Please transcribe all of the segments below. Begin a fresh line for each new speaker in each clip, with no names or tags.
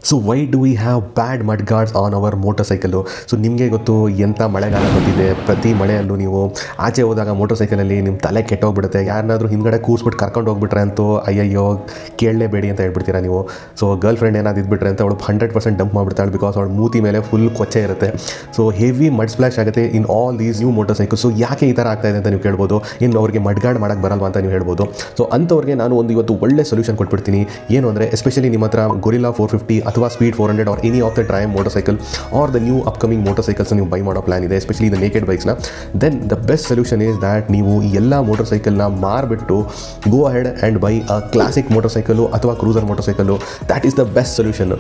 So why do we have bad mudguards on our motorcycle? So ನಿಮಗೆ ಗೊತ್ತು ಎಂಥ ಮಳೆಗಾಲ ಬಂದಿದೆ, ಪ್ರತಿ ಮಳೆಯಲ್ಲೂ ನೀವು ಆಚೆ ಹೋದಾಗ ಮೋಟರ್ ಸೈಕಲಲ್ಲಿ ನಿಮ್ಮ ತಲೆ ಕೆಟ್ಟೋಗ್ಬಿಡುತ್ತೆ. ಯಾರನ್ನಾದ್ರೂ ಹಿಂದ್ಗಡೆ ಕೂರಿಸ್ಬಿಟ್ಟು ಕರ್ಕೊಂಡು ಹೋಗ್ಬಿಟ್ರೆ ಅಂತೂ ಅಯ್ಯಯ್ಯೋ ಕೇಳಲೇಬೇಡಿ ಅಂತ ಹೇಳ್ಬಿಡ್ತೀರಾ ನೀವು. ಸೊ ಗರ್ಲ್ ಫ್ರೆಂಡ್ ಏನಾದ್ರು ಇದ್ಬಿಟ್ರೆ ಅಂತ ಅವಳು 100% ಡಂಪ್ ಮಾಡಿಬಿಡ್ತಾಳೆ, ಬಿಕಾಸ್ ಅವಳು ಮೂತಿ ಮೇಲೆ ಫುಲ್ ಕೊಚ್ಚೆ ಇರುತ್ತೆ. ಸೊ ಹೆವಿ ಮಡ್ ಸ್ಪ್ಲಾಶ್ ಆಗುತ್ತೆ in all these new motor cycle. So ಯಾಕೆ ಈ ಥರ ಆಗ್ತಾಯಿದೆ ಅಂತ ನೀವು ಕೇಳ್ಬೋದು. ಇನ್ನು ಅವ್ರಿಗೆ ಮಡ್ ಗಾರ್ಡ್ ಮಾಡೋಕ್ಕೆ ಬರಲ್ವಾ ಅಂತ ನೀವು ಹೇಳ್ಬೋದು. ಸೊ ಅಂಥವ್ರಿಗೆ ನಾನು ಒಂದು ಇವತ್ತು ಒಳ್ಳೆ ಸೊಲ್ಯೂಷನ್ ಕೊಟ್ಬಿಡ್ತೀನಿ. ಏನು ಅಂದರೆ, ಎಸ್ಪೆಷಲಿ ನಿಮ್ಮ ಹತ್ರ ಗೊರಿಲ್ಲಾ 450 ಅಥವಾ Speed 400 or any of the drive motorcycle or the new upcoming motorcycles ನೀವು ಬೈ ಮಾಡೋ ಪ್ಲಾನ್ ಇದೆ, ಎಸ್ಪೆಷಲಿ ದ ನೇಕೆಡ್ ಬೈಕ್ಸ್ನ, then the best solution is that ನೀವು ಈ ಎಲ್ಲ ಮೋಟರ್ ಸೈಕಲ್ನ ಮಾರ್ಬಿಟ್ಟು go ahead and buy a classic motorcycle ಅಥವಾ cruiser motorcycle. That is the best solution.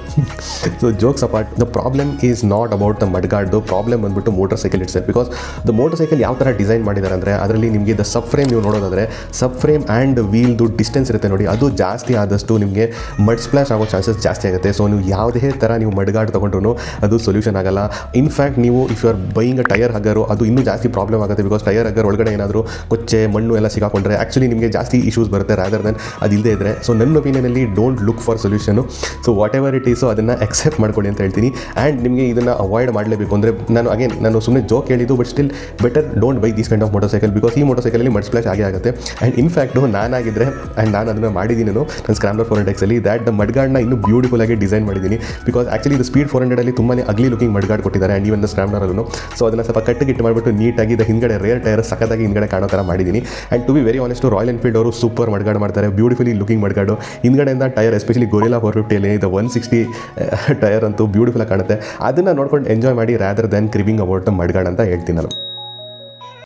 So jokes apart, the problem is not about the mud guard. Problem ಬಂದ್ಬಿಟ್ಟು motor cycle it's, because the motor cycle ಯಾವ ಥರ design ಮಾಡಿದ್ದಾರೆ ಅಂದರೆ, ಅದರಲ್ಲಿ ನಿಮಗೆ the sub frame ನೀವು ನೋಡೋದಾದರೆ, ಸಬ್ frame and ವೀಲ್ದು distance ಇರುತ್ತೆ ನೋಡಿ, ಅದು ಜಾಸ್ತಿ ಆದಷ್ಟು ನಿಮಗೆ ಮಡ್ ಸ್ಪ್ಲಾಶ್ ಆಗೋ ಚಾನ್ಸಸ್ ಜಾಸ್ತಿ ಆಗುತ್ತೆ. ಸೊ ನೀವು ಯಾವುದೇ ಥರ ನೀವು ಮಡ್ ಗಾರ್ಡ್ ತೊಗೊಂಡ್ರು ಅದು ಸೊಲ್ಯೂಷನ್ ಆಗಲ್ಲ. ಇನ್ಫ್ಯಾಕ್ಟ್ ನೀವು if you are buying a tyre hugger, ಅದು ಇನ್ನೂ ಜಾಸ್ತಿ ಪ್ರಾಬ್ಲಮ್ ಆಗುತ್ತೆ, ಬಿಕಾಸ್ ಟೈರ್ ಹಗ್ಗರ್ ಒಳಗಡೆ ಏನಾದರೂ ಕೊಚ್ಚೆ ಮಣ್ಣು ಎಲ್ಲ ಸಿಗಾಕೊಂಡ್ರೆ ಆ್ಯಕ್ಚುಲಿ ನಿಮಗೆ ಜಾಸ್ತಿ ಇಶ್ಯೂಸ್ ಬರುತ್ತೆ ರಾದರ್ ದೆನ್ ಅದು ಇಲ್ಲದೇ ಇದ್ದರೆ. ಸೊ ನನ್ನ ಒಪಿನಿಯನಲ್ಲಿ don't look for solution. So whatever it is ಅದನ್ನು ಅಕ್ಸೆಪ್ಟ್ ಮಾಡ್ಕೊಳ್ಳಿ ಅಂತ ಹೇಳ್ತೀನಿ. ಆ್ಯಂಡ್ ನಿಮಗೆ ಇದನ್ನು ಅವಾಯ್ಡ್ ಮಾಡಲೇಬೇಕು ಅಂದರೆ, ನಾನು ಸುಮ್ಮನೆ ಜೋಕ್ ಹೇಳಿದ್ದು, but still better don't by these kind of motor cycle, because ಈ ಮೋಟರ್ ಸೈಕಲಲ್ಲಿ ಮಡ್ ಸ್ಪ್ಲಾಶ್ ಆಗುತ್ತೆ. ಆ್ಯಂಡ್ ಇನ್ಫ್ಯಾಕ್ಟು ನಾನಾಗಿದ್ದರೆ, ಆ್ಯಂಡ್ ನಾನು ಅದನ್ನು ಮಾಡಿದ್ದೀನಿ ನನ್ನ ಸ್ಕ್ರಾಮ್ಲರ್ 400Xಲ್ಲಿ, ದ್ಯಾಟ್ ದ ಮಡ್ ಗಾರ್ಡ್ನ ಇನ್ನೂ ಬ್ಯೂಟಿಫುಲ್ ಆಗಿ ಡಿಸೈನ್ ಮಾಡಿದ್ದೀನಿ. ಬಿಕಾಸ್ ಆ್ಯಕ್ಚುಲಿ ಇದು ಸ್ಪೀಡ್ 400ಅಲ್ಲಿ ತುಂಬಾ ಅಗ್ಲಿ ಲುಕಿಂಗ್ ಮಡ್ ಗಾರ್ಡ್ ಕೊಟ್ಟಿದ್ದಾರೆ, ಆ್ಯಂಡ್ ಈವನ್ ದ ಸ್ಕ್ರಾಮ್ಲರಲ್ಲೂ. ಸೊ ಅದನ್ನು ಸ್ವಲ್ಪ ಕಟ್ಟಿಗಿಟ್ಟು ಮಾಡಿಬಿಟ್ಟು ನೀಟಾಗಿ ಹಿಂದ್ಗಡೆ ರೇರ್ ಟೈರ್ ಸಖತ್ತಾಗಿ ಹಿಂದ್ಗಡೆ ಕಾಣೋ ಥರ ಮಾಡಿದ್ದೀನಿ. And to be very honest, Royal Enfield ಅವರು ಸೂಪರ್ ಮಡ್ ಗಾರ್ಡ್ ಮಾಡ್ತಾರೆ, ಬ್ಯೂಟಿಫುಲಿ ಲುಕಿಂಗ್ ಮಡ್ ಗಾರ್ಡು. ಹಿಂದ್ಗಡೆಯಿಂದ ಟೈರ್ ಎಸ್ಪೆಷಲಿ ಗೊರಿಲ್ಲಾ 450ಅಲ್ಲಿ ಇದು 160 ಟೈರ್ ಅಂತೂ ಬ್ಯೂಟಿಫುಲ್ ಆಗಿ ಕಾಣುತ್ತೆ. ಅದನ್ನು ನೋಡ್ಕೊಂಡು ಎಂಜಾಯ್ ಮಾಡಿ rather than cribbing about the mud guard ಅಂತ ಹೇಳ್ತೀನಿ ನಾನು.